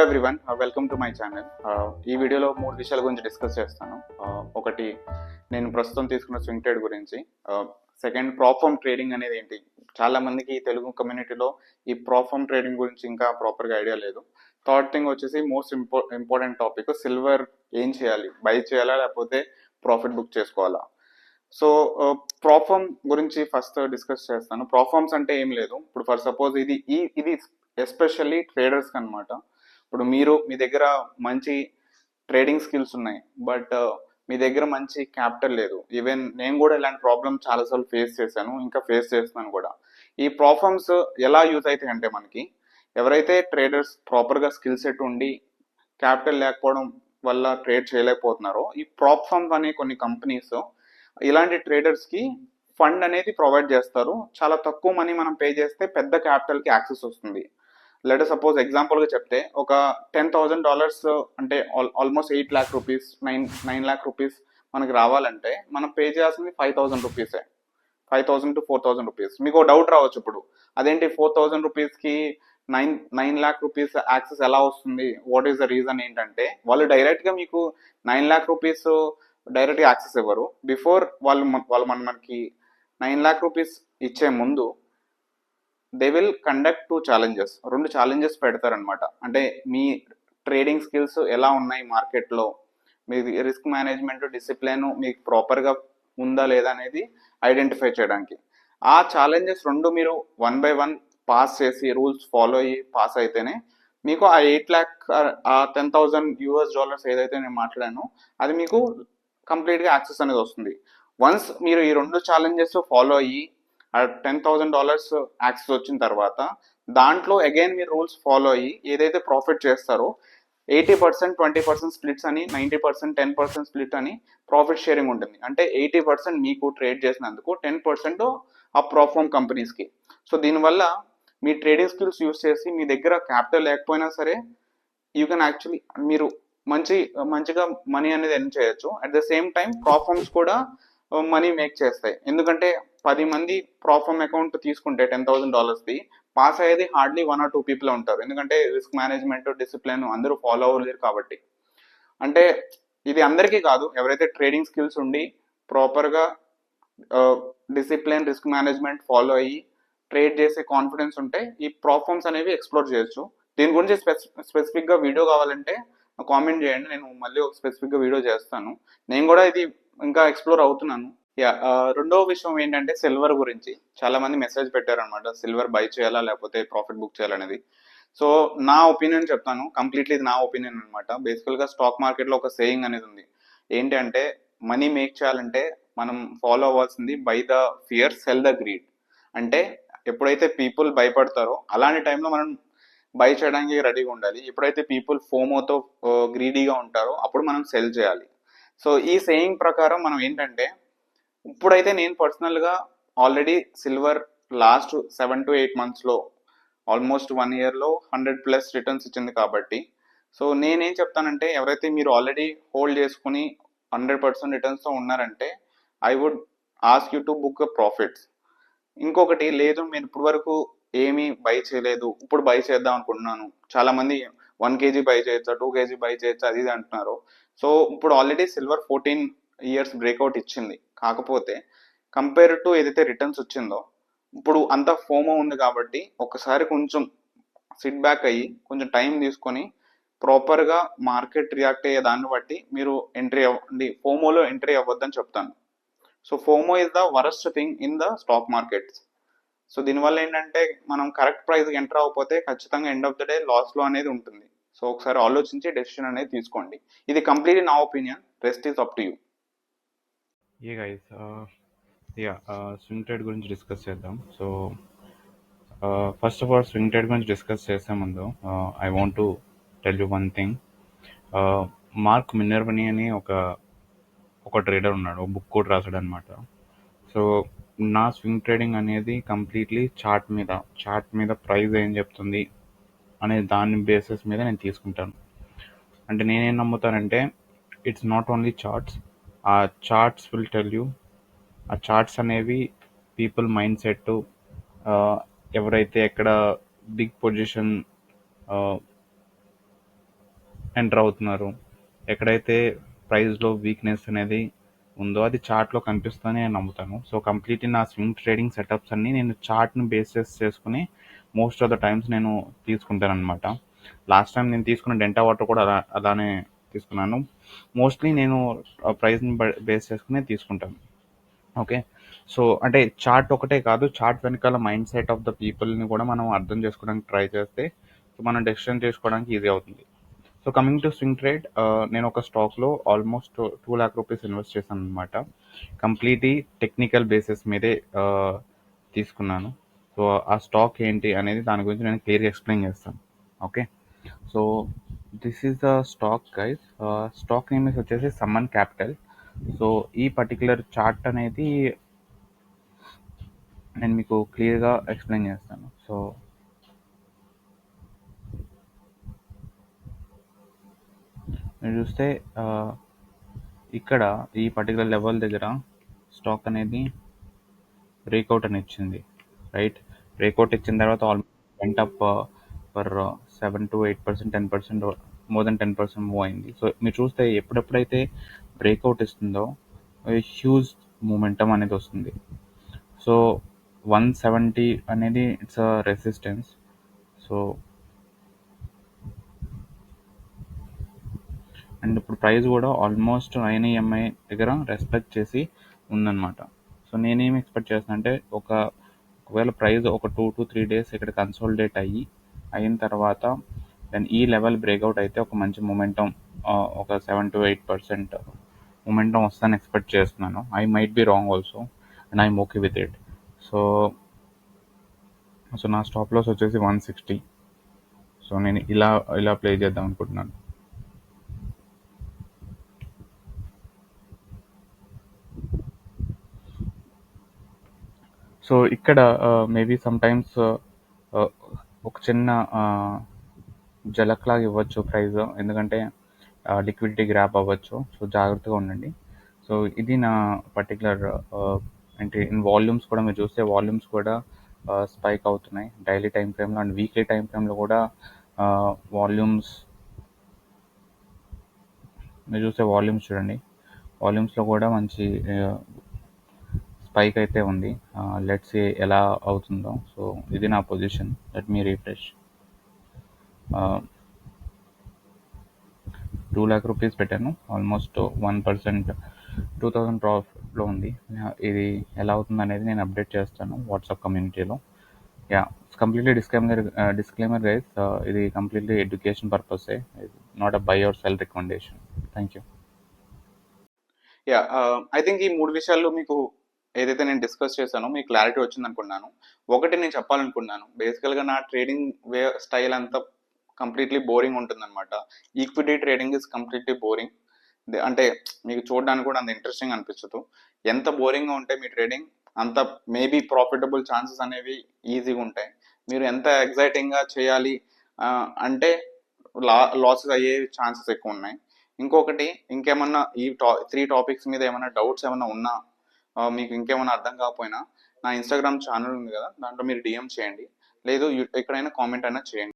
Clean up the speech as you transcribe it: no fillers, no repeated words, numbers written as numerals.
Everyone, welcome to my channel. ఈ వీడియోలో 3 విషయాల గురించి డిస్కస్ చేస్తాను. ఒకటి, నేను ప్రస్తుతం తీసుకున్న స్వింగ్ ట్రేడ్ గురించి. సెకండ్, ప్రాఫామ్ ట్రేడింగ్ అనేది ఏంటి. చాలా మందికి తెలుగు కమ్యూనిటీలో ఈ ప్రాఫామ్ ట్రేడింగ్ గురించి ఇంకా ప్రాపర్గా ఐడియా లేదు. థర్డ్ థింగ్ వచ్చేసి మోస్ట్ ఇంపార్టెంట్ టాపిక్, సిల్వర్ ఏం చేయాలి, బై చేయాలా లేకపోతే ప్రాఫిట్ బుక్ చేసుకోవాలా. సో ప్రాఫామ్ గురించి ఫస్ట్ డిస్కస్ చేస్తాను. ప్రాఫామ్స్ అంటే ఏం లేదు. ఇప్పుడు ఫర్ సపోజ్ ఇది ఎస్పెషల్లీ ట్రేడర్స్కి అనమాట. ఇప్పుడు మీ దగ్గర మంచి ట్రేడింగ్ స్కిల్స్ ఉన్నాయి, బట్ మీ దగ్గర మంచి క్యాపిటల్ లేదు. ఈవెన్ నేను కూడా ఇలాంటి ప్రాబ్లమ్ చాలాసార్లు ఫేస్ చేశాను, ఇంకా ఫేస్ చేస్తున్నాను కూడా. ఈ ప్రాఫామ్స్ ఎలా యూజ్ అవుతాయి అంటే, మనకి ఎవరైతే ట్రేడర్స్ ప్రాపర్గా స్కిల్ సెట్ ఉండి క్యాపిటల్ లేకపోవడం వల్ల ట్రేడ్ చేయలేకపోతున్నారో, ఈ ప్రాఫామ్స్ అనే కొన్ని కంపెనీస్ ఇలాంటి ట్రేడర్స్కి ఫండ్ అనేది ప్రొవైడ్ చేస్తారు. చాలా తక్కువ మనీ మనం పే చేస్తే పెద్ద క్యాపిటల్కి యాక్సెస్ వస్తుంది. లెట్ సపోజ్ ఎగ్జాంపుల్గా చెప్తే, ఒక $10,000 అంటే almost 8 lakh rupees, 9 lakh rupees మనకి రావాలంటే మనం పే చేయాల్సింది 5,000 రూపీసే. 5,000 to 4,000 రూపీస్. మీకు డౌట్ రావచ్చు ఇప్పుడు, అదేంటి 4,000 రూపీస్కి 9 lakh రూపీస్ యాక్సెస్ ఎలా వస్తుంది, వాట్ ఈస్ ద రీజన్ ఏంటంటే, వాళ్ళు డైరెక్ట్గా మీకు 9 lakh రూపీస్ డైరెక్ట్గా యాక్సెస్ ఇవ్వరు. బిఫోర్ వాళ్ళు మనకి 9 lakh రూపీస్ ఇచ్చే ముందు they will conduct 2 challenges. 2 challenges పెడతారనమాట. అంటే మీ ట్రేడింగ్ స్కిల్స్ ఎలా ఉన్నాయి మార్కెట్లో, మీ రిస్క్ మేనేజ్మెంట్ డిసిప్లిన్ మీకు ప్రాపర్గా ఉందా లేదా అనేది ఐడెంటిఫై చేయడానికి. ఆ ఛాలెంజెస్ 2 మీరు 1 by 1 పాస్ చేసి, రూల్స్ ఫాలో అయ్యి పాస్ అయితేనే మీకు ఆ 8 lakh, ఆ $10,000 ఏదైతే నేను మాట్లాడానో అది మీకు కంప్లీట్గా యాక్సెస్ అనేది వస్తుంది. వన్స్ మీరు ఈ 2 challenges ఫాలో అయ్యి ఆ $10,000 యాక్సెస్ వచ్చిన తర్వాత, దాంట్లో అగైన్ మీరు రూల్స్ ఫాలో అయ్యి ఏదైతే ప్రాఫిట్ చేస్తారో 80% 20% స్ప్లిట్స్ అని, 90% 10% స్ప్లిట్ అని ప్రాఫిట్ షేరింగ్ ఉంటుంది. అంటే 80% మీకు ట్రేడ్ చేసినందుకు, 10% ఆ ప్రాఫామ్ కంపెనీస్కి. సో దీనివల్ల మీ ట్రేడింగ్ స్కిల్స్ యూస్ చేసి మీ దగ్గర క్యాపిటల్ లేకపోయినా సరే యూ కెన్ యాక్చువల్లీ మీరు మంచిగా మనీ అనేది ఎర్న్ చేయొచ్చు. అట్ ద సేమ్ టైం ప్రాఫామ్స్ కూడా మనీ మేక్ చేస్తాయి. ఎందుకంటే 10 మంది ప్రాఫామ్ అకౌంట్ తీసుకుంటే $10,000ది పాస్ అయ్యేది హార్డ్లీ 1 or 2 people ఉంటారు. ఎందుకంటే రిస్క్ మేనేజ్మెంట్ డిసిప్లిన్ అందరూ ఫాలో అవ్వలేరు కాబట్టి. అంటే ఇది అందరికీ కాదు, ఎవరైతే ట్రేడింగ్ స్కిల్స్ ఉండి ప్రాపర్గా డిసిప్లిన్ రిస్క్ మేనేజ్మెంట్ ఫాలో అయ్యి ట్రేడ్ చేసే కాన్ఫిడెన్స్ ఉంటే ఈ ప్రాఫామ్స్ అనేవి ఎక్స్ప్లోర్ చేయొచ్చు. దీని గురించి స్పెసిఫిక్గా వీడియో కావాలంటే కామెంట్ చేయండి, నేను మళ్ళీ ఒక స్పెసిఫిక్గా వీడియో చేస్తాను. నేను కూడా ఇది ఇంకా ఎక్స్ప్లోర్ అవుతున్నాను. రెండవ విషయం ఏంటంటే సిల్వర్ గురించి. చాలా మంది మెసేజ్ పెట్టారనమాట, సిల్వర్ బై చేయాలా లేకపోతే ప్రాఫిట్ బుక్ చేయాలనేది. సో నా ఒపీనియన్ చెప్తాను, కంప్లీట్లీ ఇది నా ఒపీనియన్ అనమాట. బేసికల్గా స్టాక్ మార్కెట్లో ఒక సేయింగ్ అనేది ఉంది. ఏంటి అంటే, మనీ మేక్ చేయాలంటే మనం ఫాలో అవ్వాల్సింది buy the fear, sell the greed. అంటే ఎప్పుడైతే పీపుల్ భయపడతారో అలాంటి టైంలో మనం బై చేయడానికి రెడీగా ఉండాలి. ఎప్పుడైతే పీపుల్ ఫోమోతో గ్రీడీగా ఉంటారో అప్పుడు మనం సెల్ చేయాలి. సో ఈ సేయింగ్ ప్రకారం మనం ఏంటంటే, ఇప్పుడైతే నేను పర్సనల్గా ఆల్రెడీ సిల్వర్ లాస్ట్ 7 to 8 monthsలో ఆల్మోస్ట్ 1 yearలో 100+ రిటర్న్స్ ఇచ్చింది కాబట్టి, సో నేనేం చెప్తానంటే, ఎవరైతే మీరు ఆల్రెడీ హోల్డ్ చేసుకుని 100% రిటర్న్స్తో ఉన్నారంటే I would ask you to book profits. ఇంకొకటి, లేదు మీరు ఇప్పుడు వరకు ఏమీ బై చేయలేదు, ఇప్పుడు బై చేద్దాం అనుకుంటున్నాను. చాలామంది 1 kg బై చేయొచ్చా, 2 kg బై చేయొచ్చా అది ఇది అంటున్నారు. సో ఇప్పుడు ఆల్రెడీ సిల్వర్ 14 years బ్రేక్అవుట్ ఇచ్చింది. కాకపోతే కంపేర్ టు ఏదైతే రిటర్న్స్ వచ్చిందో, ఇప్పుడు అంత ఫోమో ఉంది కాబట్టి ఒకసారి కొంచెం సిట్ బ్యాక్ అయ్యి కొంచెం టైం తీసుకొని ప్రాపర్గా మార్కెట్ రియాక్ట్ అయ్యే దాన్ని బట్టి మీరు ఎంట్రీ అవ్వండి. ఫోమోలో ఎంట్రీ అవ్వద్దని చెప్తాను. So FOMO is the worst thing in the stock markets. So దీనివల్ల ఏంటంటే, మనం కరెక్ట్ ప్రైస్కి ఎంటర్ అవ్వకపోతే ఖచ్చితంగా ఎండ్ ఆఫ్ ద డే లాస్లో అనేది ఉంటుంది. సో ఒకసారి ఆలోచించి డెసిషన్ అనేది తీసుకోండి. ఇది కంప్లీట్లీ నా opinion, rest is up to you. Hey guys, swing trade గురించి డిస్కస్ చేద్దాం. So first of all, swing trade గురించి డిస్కస్ చేసే ముందు I want to tell you one thing. Mark Minervini అని ఒక ట్రేడర్ ఉన్నాడు, బుక్ కూడా రాశాడు అనమాట. సో నా స్వింగ్ ట్రేడింగ్ అనేది కంప్లీట్లీ చార్ట్ మీద ప్రైస్ ఏం చెప్తుంది అనే దాని బేసిస్ మీద నేను తీసుకుంటాను. అంటే నేనేం నమ్ముతానంటే, ఇట్స్ నాట్ ఓన్లీ చార్ట్స్. ఆ చార్ట్స్ విల్ టెల్ యూ, ఆ చార్ట్స్ అనేవి పీపుల్ మైండ్ సెట్, ఎవరైతే ఎక్కడ బిగ్ పొజిషన్ ఎంటర్ అవుతున్నారు, ఎక్కడైతే ప్రైస్లో వీక్నెస్ అనేది ఉందో అది చార్ట్లో కనిపిస్తుందని నేను నమ్ముతాను. సో కంప్లీట్లీ నా స్వింగ్ ట్రేడింగ్ సెటప్స్ అన్నీ నేను చార్ట్ని బేస్ చేసుకుని మోస్ట్ ఆఫ్ ద టైమ్స్ నేను తీసుకుంటాను అనమాట. లాస్ట్ టైం నేను తీసుకున్న డెంటా వాటర్ కూడా అలానే తీసుకున్నాను. మోస్ట్లీ నేను ప్రైస్ని బేస్ చేసుకుని తీసుకుంటాను. ఓకే. సో అంటే చార్ట్ ఒకటే కాదు, చార్ట్ వెనకాల మైండ్ సెట్ ఆఫ్ ద పీపుల్ని కూడా మనం అర్థం చేసుకోవడానికి ట్రై చేస్తే సో మనం డెసిషన్ చేసుకోవడానికి ఈజీ అవుతుంది. So coming to swing trade, నేను ఒక స్టాక్లో ఆల్మోస్ట్ 2 lakh రూపీస్ ఇన్వెస్ట్ చేశాను అనమాట. కంప్లీట్లీ టెక్నికల్ బేసిస్ మీదే తీసుకున్నాను. సో ఆ స్టాక్ ఏంటి అనేది దాని గురించి నేను క్లియర్గా ఎక్స్ప్లెయిన్ చేస్తాను. Okay. So this is the stock guys. Stock name వచ్చేసి సమ్మన్ క్యాపిటల్. సో ఈ పర్టికులర్ చార్ట్ అనేది నేను మీకు క్లియర్గా ఎక్స్ప్లెయిన్ చేస్తాను. సో మీరు చూస్తే ఇక్కడ ఈ పర్టికులర్ లెవెల్ దగ్గర స్టాక్ అనేది బ్రేక్అవుట్ అని ఇచ్చింది, రైట్. బ్రేక్అవుట్ ఇచ్చిన తర్వాత almost went up for 7 to 8%, 10%, more than 10% move అయింది. సో మీరు చూస్తే ఎప్పుడెప్పుడైతే బ్రేక్అవుట్ ఇస్తుందో హ్యూజ్ మూమెంటం అనేది వస్తుంది. సో 170 అనేది ఇట్స్ రెసిస్టెన్స్. సో అండ్ ఇప్పుడు ప్రైస్ కూడా ఆల్మోస్ట్ 9 EMI దగ్గర రెస్పెక్ట్ చేసి ఉందన్నమాట. సో నేనేం ఎక్స్పెక్ట్ చేస్తాను అంటే ఒకవేళ ప్రైస్ ఒక 2 to 3 days ఇక్కడ కన్సాలిడేట్ అయిన తర్వాత దెన్ ఈ లెవెల్ బ్రేక్అవుట్ అయితే ఒక మంచి మూమెంటం, ఒక 7 to 8% మూమెంటం వస్తుందని ఎక్స్పెక్ట్ చేస్తున్నాను. I might be wrong also and I'm okay with it. So నా స్టాప్ లాస్ వచ్చేసి 160. సో నేను ఇలా ప్లే చేద్దాం అనుకుంటున్నాను. సో ఇక్కడ మేబీ సమ్టైమ్స్ ఒక చిన్న జలక్ లాగా ఇవ్వచ్చు ప్రైస్, ఎందుకంటే లిక్విడిటీ గ్రాప్ అవ్వచ్చు. సో జాగ్రత్తగా ఉండండి. సో ఇది నా పర్టికులర్ అంటే ఇన్ వాల్యూమ్స్ కూడా మీరు చూస్తే వాల్యూమ్స్ కూడా స్పైక్ అవుతున్నాయి డైలీ టైం ఫ్రేమ్లో అండ్ వీక్లీ టైం ఫ్రేమ్లో కూడా. వాల్యూమ్స్ మీరు చూస్తే వాల్యూమ్స్ చూడండి, వాల్యూమ్స్లో కూడా మంచి స్పైక్ అయితే ఉంది. లెట్స్ సీ ఎలా అవుతుందో. సో ఇది నా position. Let me refresh. 2 lakh rupees పెట్టాను, ఆల్మోస్ట్ 1%, 2000 ప్రాఫిట్లో ఉంది. ఇది ఎలా అవుతుంది అనేది నేను అప్డేట్ చేస్తాను వాట్సాప్ కమ్యూనిటీలో. యా, కంప్లీట్లీ డిస్క్లైమర్ గైస్, ఇది కంప్లీట్లీ ఎడ్యుకేషన్ పర్పసే, not a buy or sell recommendation. Thank you. Yeah, I think ఈ 3 విషయాల్లో మీకు ఏదైతే నేను డిస్కస్ చేశానో మీకు క్లారిటీ వచ్చింది అనుకున్నాను. ఒకటి నేను చెప్పాలనుకున్నాను, బేసికల్గా నా ట్రేడింగ్ స్టైల్ అంతా కంప్లీట్లీ బోరింగ్ ఉంటుందన్నమాట. Equity trading is completely boring. అంటే మీకు చూడడానికి కూడా అంత ఇంట్రెస్టింగ్ అనిపించదు. ఎంత బోరింగ్గా ఉంటే మీ ట్రేడింగ్ అంత మేబీ ప్రాఫిటబుల్ ఛాన్సెస్ అనేవి ఈజీగా ఉంటాయి. మీరు ఎంత ఎగ్జైటింగ్గా చేయాలి అంటే లాసెస్ అయ్యే ఛాన్సెస్ ఎక్కువ ఉన్నాయి. ఇంకొకటి, ఇంకేమన్నా ఈ 3 టాపిక్స్ మీద ఏమైనా డౌట్స్ ఏమైనా ఉన్నా, మీకు ఇంకేమైనా అర్థం కాకపోయినా నా ఇన్స్టాగ్రామ్ ఛానల్ ఉంది కదా, దాంట్లో మీరు డిఎం చేయండి, లేదు ఎక్కడైనా కామెంట్ అయినా చేయండి.